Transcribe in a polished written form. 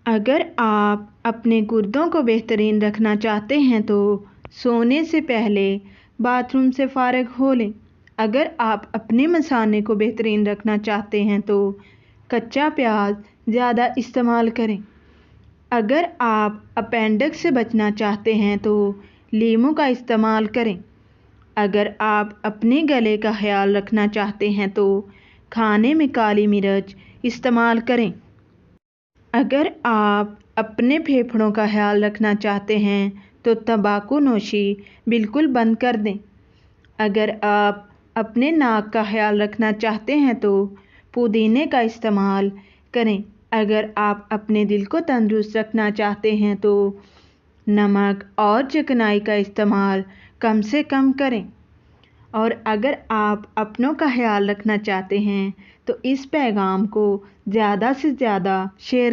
اگر آپ اپنے گردوں کو بہترین رکھنا چاہتے ہیں تو سونے سے پہلے باتھ روم سے فارغ ہو لیں۔ اگر آپ اپنے مثانے کو بہترین رکھنا چاہتے ہیں تو کچا پیاز زیادہ استعمال کریں۔ اگر آپ اپینڈکس سے بچنا چاہتے ہیں تو لیموں کا استعمال کریں۔ اگر آپ اپنے گلے کا خیال رکھنا چاہتے ہیں تو کھانے میں کالی مرچ استعمال کریں۔ اگر آپ اپنے پھیپھڑوں کا خیال رکھنا چاہتے ہیں تو تمباکو نوشی بالکل بند کر دیں۔ اگر آپ اپنے ناک کا خیال رکھنا چاہتے ہیں تو پودینے کا استعمال کریں۔ اگر آپ اپنے دل کو تندرست رکھنا چاہتے ہیں تو نمک اور چکنائی کا استعمال کم سے کم کریں۔ اور اگر آپ اپنوں کا خیال رکھنا چاہتے ہیں تو اس پیغام کو زیادہ سے زیادہ شیئر